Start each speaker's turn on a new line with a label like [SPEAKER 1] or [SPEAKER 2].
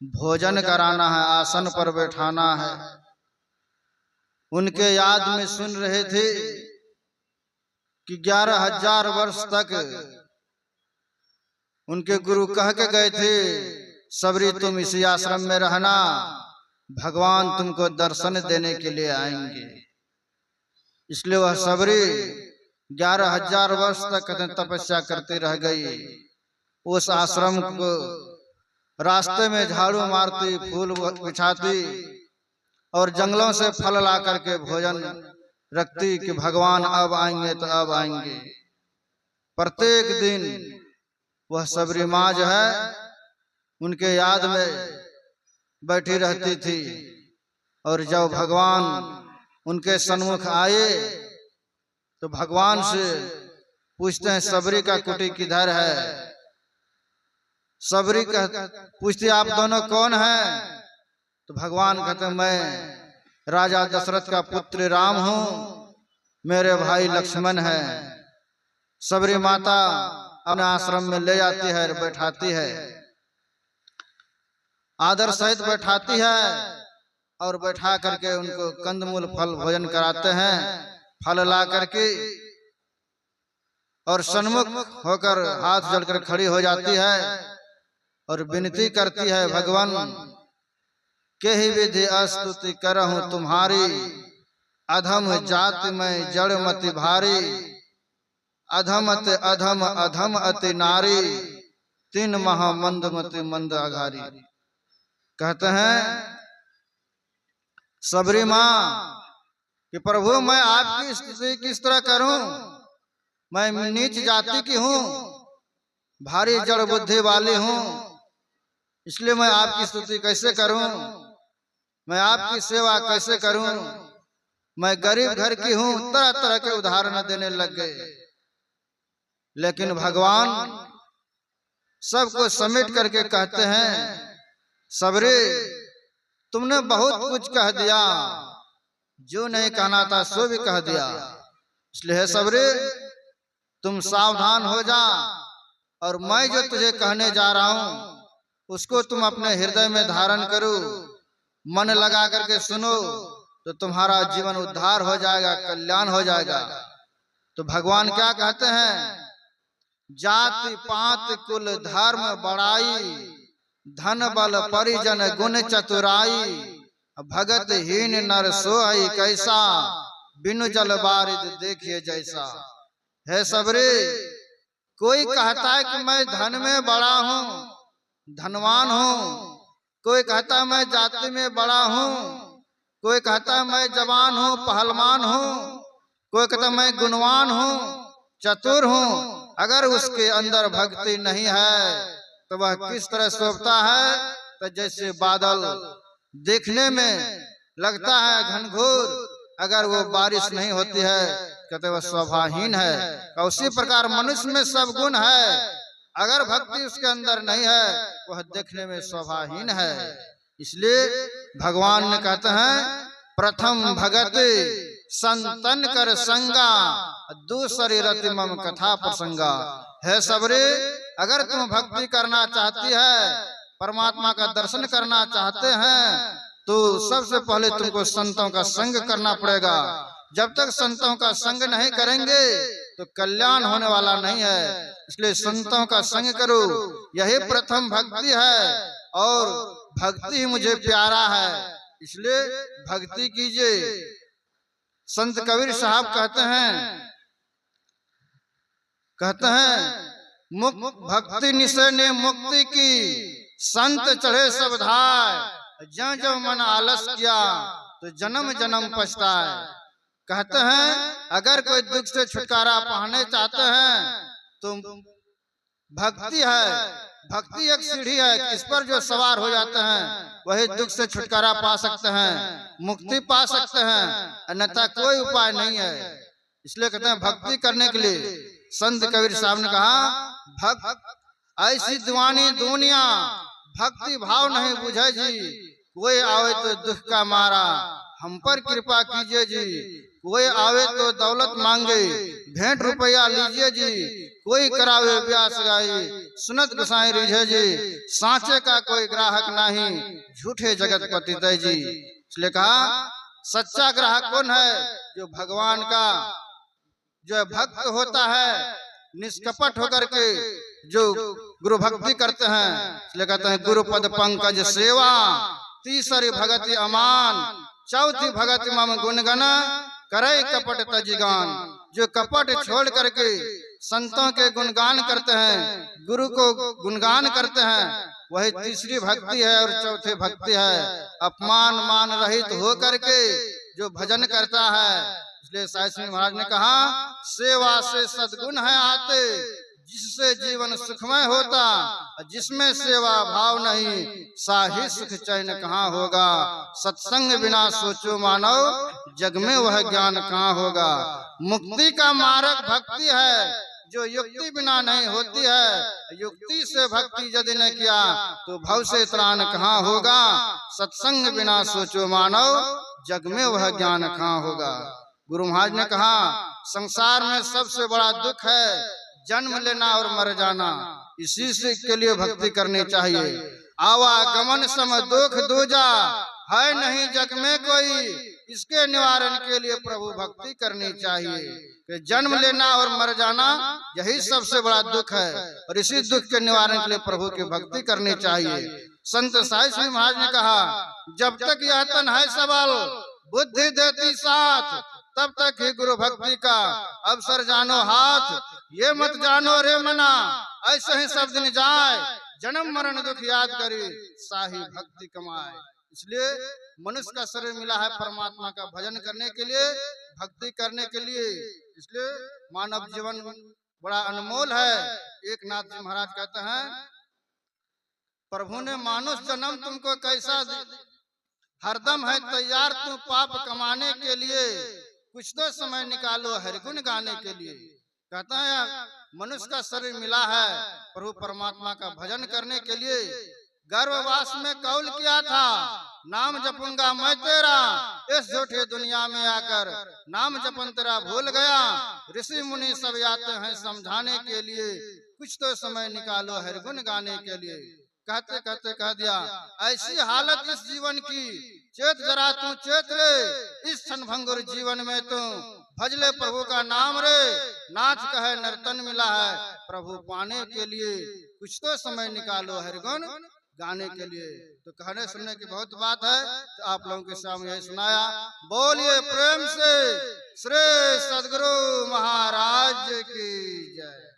[SPEAKER 1] भोजन कराना है, आसन पर बैठाना है। उनके याद में सुन रहे थे कि 11,000 वर्ष तक उनके गुरु कह के गए थे, सबरी तुम इसी आश्रम में रहना, भगवान तुमको दर्शन देने के लिए आएंगे। इसलिए वह सबरी 11,000 वर्ष तक तपस्या करती रह गई। उस आश्रम को रास्ते में झाड़ू मारती, फूल बिछाती और जंगलों से फल ला करके भोजन रखती कि भगवान अब आएंगे तो अब आएंगे। प्रत्येक दिन वह सबरी माँ जो है उनके याद में बैठी रहती थी। और जब भगवान उनके सन्मुख आए तो भगवान से पूछते हैं, सबरी का कुटी किधर है? सबरी पूछती, आप दोनों कौन हैं? तो भगवान कहते हैं, मैं राजा दशरथ का पुत्र राम हूं, मेरे भाई लक्ष्मण है। सबरी माता अपने आश्रम में ले जाती है, बैठाती है, आदर सहित बैठाती है और बैठा करके उनको कंदमूल फल भोजन कराते हैं, फल ला करके, और सन्मुख होकर हाथ जोड़कर खड़ी हो जाती है और विनती करती है, भगवान के ही विधि स्तुति करहूं तुम्हारी, अधम जाति में जड़ मति भारी, अधमत अधम अधम अति नारी, तीन महामंद मति मंद आघारी। कहते हैं सबरी माँ कि प्रभु मैं आपकी स्तुति किस तरह करूं, मैं नीच जाति की हूं, भारी जड़ बुद्धि वाली हूं, इसलिए मैं आपकी स्तुति कैसे करूं, मैं आपकी सेवा कैसे करूं, मैं गरीब घर की हूं। तरह तरह के उदाहरण देने लग गए। लेकिन भगवान सबको समेट करके कहते हैं, सबरी तुमने बहुत कुछ कह दिया, जो नहीं कहना था सो भी कह दिया। इसलिए सबरी तुम सावधान हो जा, और मैं जो तुझे कहने जा रहा हूं उसको तुम अपने हृदय में धारण करो, मन लगा करके सुनो तो तुम्हारा जीवन उद्धार हो जाएगा, कल्याण हो जाएगा। तो भगवान क्या कहते हैं, जाति पात कुल धर्म बड़ाई, धन बल परिजन गुण चतुराई, भगत हीन नर सोई कैसा, बिनु जल बारिद देखिए जैसा। है सबरी, कोई कहता है कि मैं धन में बड़ा हूं, धनवान हूं, कोई कहता है मैं जाति में बड़ा हूं, कोई कहता है मैं जवान हूं, पहलवान हूं, कोई कहता है मैं गुणवान हूं, चतुर हूं। अगर उसके अंदर भक्ति नहीं है तो वह किस तरह शोभता है, तो जैसे बादल देखने में लगता है घनघोर, अगर वो बारिश नहीं होती है कहते वह शोभाहीन है। और उसी प्रकार मनुष्य में सब गुण है, अगर भक्ति उसके अंदर नहीं है वह देखने में शोभाहीन है। इसलिए भगवान ने कहते हैं, प्रथम भगत संतन कर संगा, दूसरी रति मम कथा प्रसंगा। है सबरी, अगर तुम भक्ति करना चाहती है, परमात्मा का दर्शन करना चाहते हैं, तो सबसे पहले तुमको संतों का संग करना पड़ेगा। जब तक संतों का संग नहीं करेंगे तो कल्याण होने वाला नहीं है। इसलिए संतों का संग करो, यही प्रथम भक्ति है, और भक्ति ही मुझे प्यारा है, इसलिए भक्ति कीजिए। संत कबीर साहब कहते हैं भक्ति निश्चय ने मुक्ति की, संत चढ़े सब धाय, जं जं मन आलस किया तो जन्म जन्म पछताए। कहते हैं अगर कोई दुख से छुटकारा पाने चाहते हैं तो भक्ति है, भक्ति एक सीढ़ी है, इस पर जो सवार हो जाते हैं वही दुख से छुटकारा पा सकते हैं, मुक्ति पा सकते हैं, अन्यथा कोई उपाय नहीं है। इसलिए कहते हैं भक्ति करने के लिए संत कबीर साहब ने कहा, ऐसी दीवानी दुनिया भक्ति भाव नहीं बुझे जी, कोई आवे तो दुख का मारा हम पर कृपा कीजिए जी, कोई आवे तो दौलत मांगे भेंट रुपया लीजिए जी, कोई करावे व्यास गाई, सुनत गोसाई रिझे जी, सांचे का कोई ग्राहक नहीं, झूठे जगत पति तय जी। इसलिए कहा सच्चा ग्राहक कौन है? जो भगवान का जो भक्त होता है, निष्कपट होकर के जो गुरु भक्ति करते हैं। इसलिए कहते हैं गुरु पद पंकज सेवा, तीसरी भगति अमान, चौथी भगति मम गुणगन, करे कपट तजिगान। जो कपट छोड़ करके संतों के गुणगान करते हैं, गुरु को गुणगान करते हैं, वही तीसरी भक्ति है और चौथी भक्ति है। अपमान मान रहित हो करके जो भजन करता है। इसलिए साईं महाराज ने कहा सेवा से सद्गुण है आते, जिससे जीवन सुखमय होता, जिसमें सेवा भाव नहीं, साही सुख चैन कहाँ होगा। सत्संग बिना सोचो मानव, जग में वह ज्ञान कहाँ होगा। मुक्ति का मार्ग भक्ति है, जो युक्ति बिना नहीं होती है। युक्ति से भक्ति यदि न किया तो भव से त्राण कहाँ होगा। सत्संग बिना सोचो मानव, जग में वह ज्ञान कहाँ होगा। गुरु महाराज ने कहा संसार में सबसे बड़ा दुख है जन्म लेना और मर जाना, इसी से के लिए भक्ति करनी चाहिए। आवागमन सम दुख दूजा, है नहीं जग में कोई, इसके निवारण के लिए प्रभु भक्ति करनी चाहिए। कि जन्म लेना और मर जाना यही सबसे बड़ा दुख है, और इसी दुख के निवारण के लिए प्रभु की भक्ति करनी चाहिए। संत साईं महाराज ने कहा जब तक यह तन है सबल, बुद्धि देती साथ, तब तक ही गुरु भक्ति का अवसर जानो हाथ। ये मत जानो रे मना, ऐसे ही सब दिन जाए, जन्म मरण दुख याद करी, साही भक्ति कमाए। इसलिए मनुष्य का शरीर मिला है परमात्मा का भजन करने के लिए, भक्ति करने के लिए। इसलिए मानव जीवन बड़ा अनमोल है। एक नाथ जी महाराज कहते हैं प्रभु ने मानुष जन्म तुमको कैसा, हरदम है तैयार तू पाप कमाने के लिए, कुछ तो समय निकालो हरिगुण गाने के लिए। कहता है मनुष्य का शरीर मिला है प्रभु परमात्मा का भजन करने के लिए। गर्भवास में कौल किया था नाम जपूंगा मैं तेरा, इस झूठी दुनिया में आकर नाम जपन तेरा भूल गया। ऋषि मुनि सब आते हैं समझाने के लिए, कुछ तो समय निकालो हरिगुण गाने के लिए। कहते कहते कह दिया ऐसी हालत इस जीवन की, चेत जरा तू चेत रे, इस क्षण भंगुर जीवन में तू भजले प्रभु का नाम रे। नाच कहे नर्तन मिला है प्रभु पाने के लिए, कुछ तो समय निकालो हरिगुण गाने के लिए। तो कहने सुनने की बहुत बात है, तो आप लोगों के सामने यही सुनाया। बोलिए प्रेम से श्री सद्गुरु महाराज की जय।